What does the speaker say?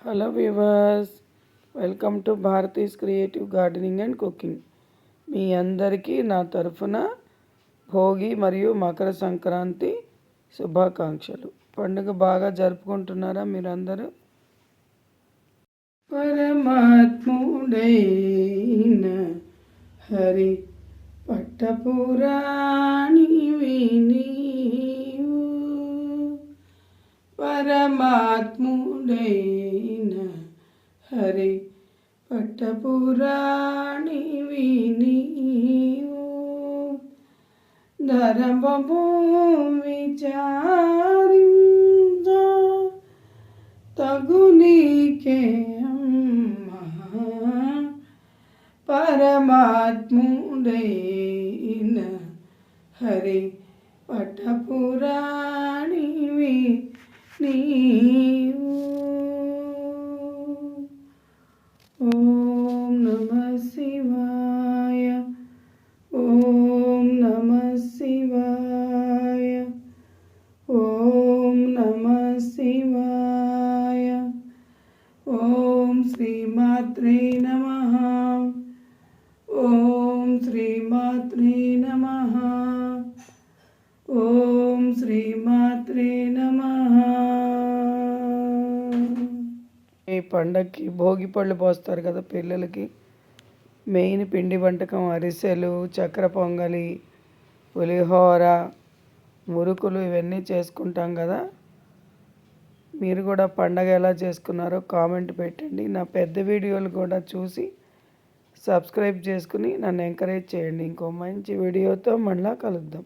Hello viewers, welcome to Bharati's creative gardening and cooking. మీ అందరికీ నా తరఫున భోగి మరియు మకర సంక్రాంతి శుభాకాంక్షలు. పండుగ బాగా జరుపుకుంటున్నారా మీరందరూ? పరమాత్ముడైన హరి పట్టపురాణి నీవు, పరమాత్ముడైన హరి పట్టపురాణివి నీవు, ధర్మము విచారించ తగు నీకే అమ్మా, పరమాత్ముడైన హరి పట్టపురాణివి నీవు. ఓం నమః శివాయ, ఓం నమః శివాయ, ఓం నమః శివాయ, ఓం శ్రీమాత్రే నమః, ఓం శ్రీమాత్రే నమః, ఓం శ్రీమాత్రే నమః. ఈ పండగకి భోగి పళ్ళు పోస్తారు కదా పిల్లలకి. మెయిన్ పిండి వంటకం అరిసెలు, చక్కెర పొంగలి, పులిహోర, మురుకులు ఇవన్నీ చేసుకుంటాం కదా. మీరు కూడా పండగ ఎలా చేసుకున్నారో కామెంట్ పెట్టండి. నా పెద్ద వీడియోలు కూడా చూసి సబ్స్క్రైబ్ చేసుకుని నన్ను ఎంకరేజ్ చేయండి. ఇంకో మంచి వీడియోతో మళ్ళీ కలుద్దాం.